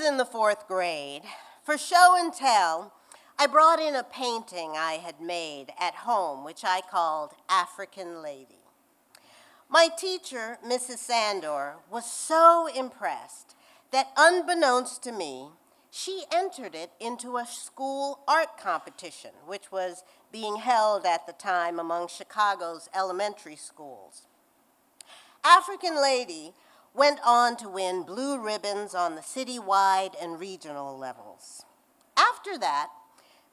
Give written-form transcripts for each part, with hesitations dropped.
in the 4th grade. For show and tell, I brought in a painting I had made at home, which I called African Lady. My teacher, Mrs. Sandor, was so impressed that unbeknownst to me, she entered it into a school art competition, which was being held at the time among Chicago's elementary schools. African Lady went on to win blue ribbons on the citywide and regional levels. After that,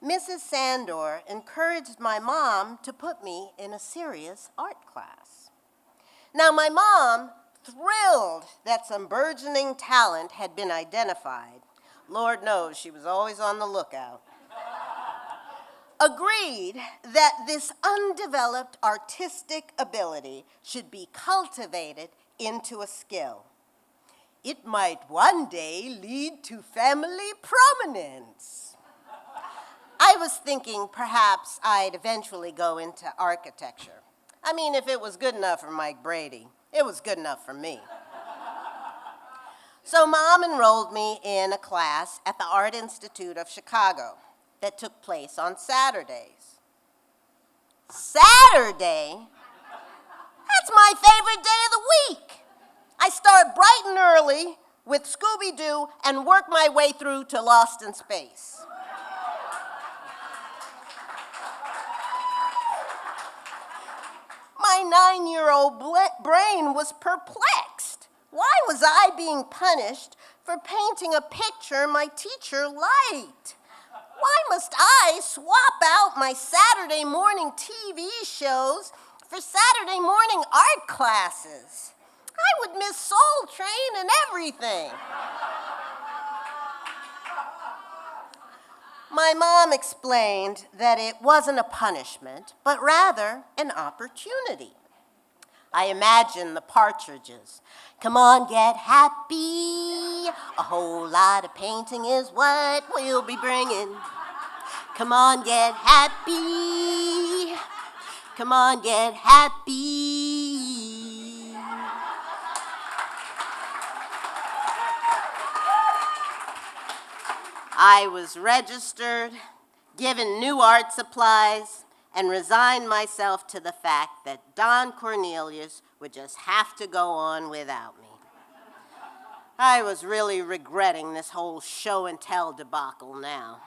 Mrs. Sandor encouraged my mom to put me in a serious art class. Now, my mom, thrilled that some burgeoning talent had been identified, Lord knows she was always on the lookout, agreed that this undeveloped artistic ability should be cultivated into a skill. It might one day lead to family prominence. I was thinking perhaps I'd eventually go into architecture. I mean, if it was good enough for Mike Brady, it was good enough for me. So Mom enrolled me in a class at the Art Institute of Chicago that took place on Saturdays. Saturday? That's my favorite day of the week. I start bright and early with Scooby-Doo and work my way through to Lost in Space. My 9-year-old brain was perplexed. Why was I being punished for painting a picture my teacher liked? Why must I swap out my Saturday morning TV shows for Saturday morning art classes? I would miss Soul Train and everything. My mom explained that it wasn't a punishment, but rather an opportunity. I imagine the partridges. Come on, get happy. A whole lot of painting is what we'll be bringing. Come on, get happy. Come on, get happy. I was registered, given new art supplies, and resigned myself to the fact that Don Cornelius would just have to go on without me. I was really regretting this whole show and tell debacle now.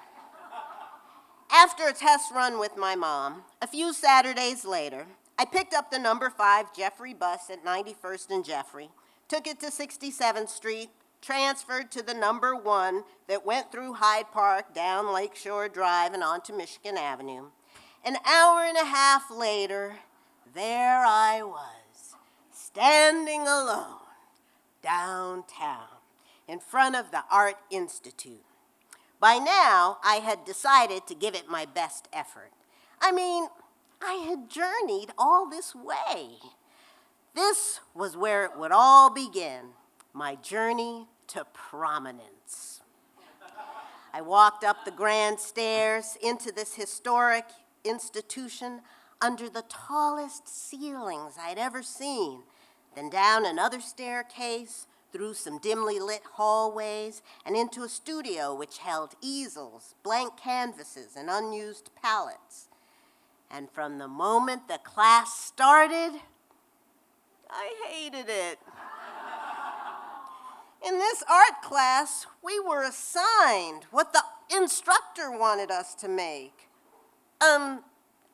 After a test run with my mom, a few Saturdays later, I picked up the number 5 Jeffrey bus at 91st and Jeffrey, took it to 67th Street, transferred to the number 1 that went through Hyde Park, down Lakeshore Drive, and onto Michigan Avenue. An hour and a half later, there I was, standing alone downtown in front of the Art Institute. By now, I had decided to give it my best effort. I mean, I had journeyed all this way. This was where it would all begin, my journey to prominence. I walked up the grand stairs into this historic institution under the tallest ceilings I'd ever seen, then down another staircase, through some dimly lit hallways, and into a studio which held easels, blank canvases, and unused palettes. And from the moment the class started, I hated it. In this art class, we were assigned what the instructor wanted us to make.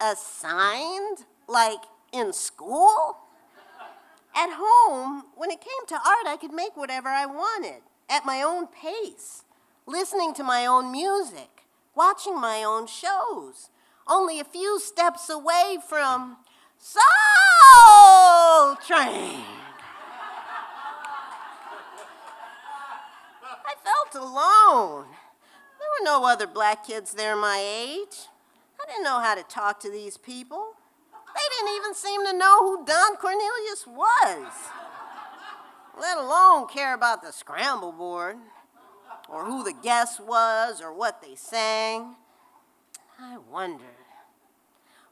Assigned? Like in school? At home, when it came to art, I could make whatever I wanted, at my own pace, listening to my own music, watching my own shows, only a few steps away from Soul Train. I felt alone. There were no other black kids there my age. I didn't know how to talk to these people. They didn't even seem to know who Don Cornelius was, let alone care about the scramble board, or who the guest was, or what they sang. I wondered,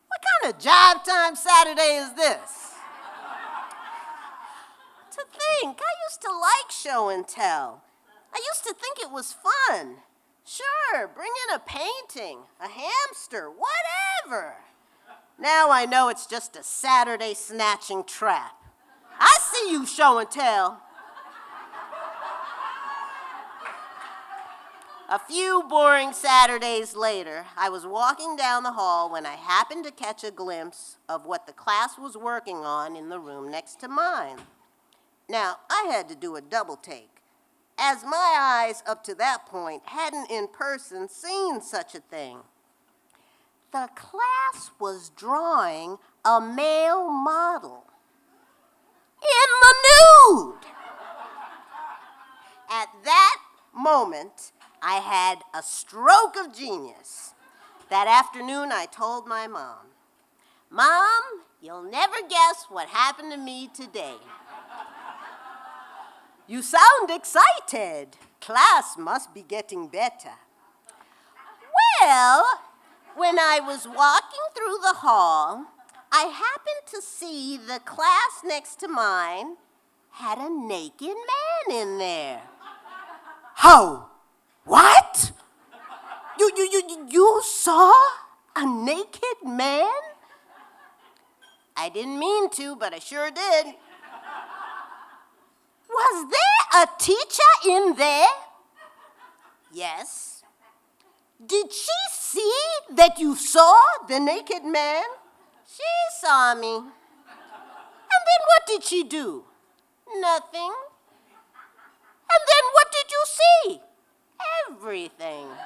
what kind of jive time Saturday is this? To think, I used to like show and tell. I I used to think it was fun. Sure, bring in a painting, a hamster, whatever. Now I know it's just a Saturday snatching trap. I see you, show and tell. A few boring Saturdays later, I was walking down the hall when I happened to catch a glimpse of what the class was working on in the room next to mine. Now, I had to do a double take, as my eyes up to that point hadn't in person seen such a thing. The class was drawing a male model in the nude. At that moment, I had a stroke of genius. That afternoon, I told my mom, "Mom, you'll never guess what happened to me today." "You sound excited. Class must be getting better." "Well, when I was walking through the hall, I happened to see the class next to mine had a naked man in there." "How? What? You saw a naked man?" "I didn't mean to, but I sure did." "Was there a teacher in there?" "Yes." "Did she see that you saw the naked man?" "She saw me." "And then what did she do?" "Nothing." "And then what did you see?" "Everything."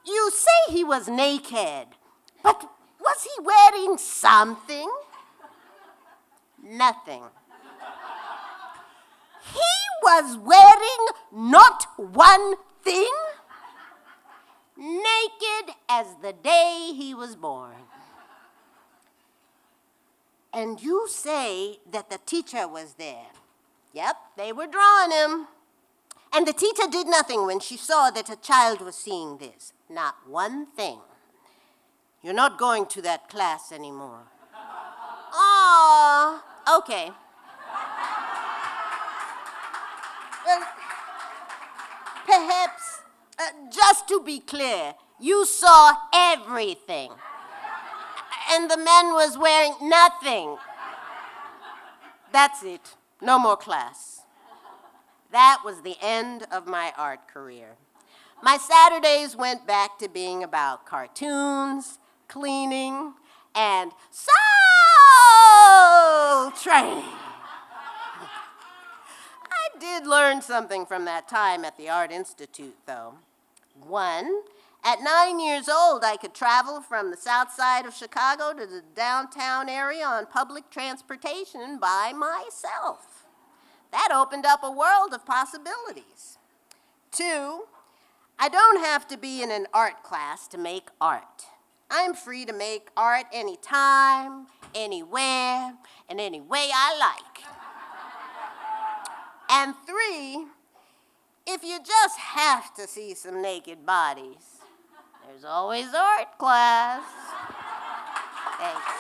"You say he was naked, but was he wearing something?" "Nothing." "He was wearing not one thing?" "Naked as the day he was born." "And you say that the teacher was there?" "Yep, they were drawing him." "And the teacher did nothing when she saw that a child was seeing this?" "Not one thing." "You're not going to that class anymore." "Aw, okay." "Well, perhaps, just to be clear, you saw everything. And the man was wearing nothing." "That's it. No more class." That was the end of my art career. My Saturdays went back to being about cartoons, cleaning, and soul training. I did learn something from that time at the Art Institute, though. One, at 9 years old, I could travel from the south side of Chicago to the downtown area on public transportation by myself. That opened up a world of possibilities. Two, I don't have to be in an art class to make art. I'm free to make art anytime, anywhere, and any way I like. And three, if you just have to see some naked bodies, there's always art class. Thanks.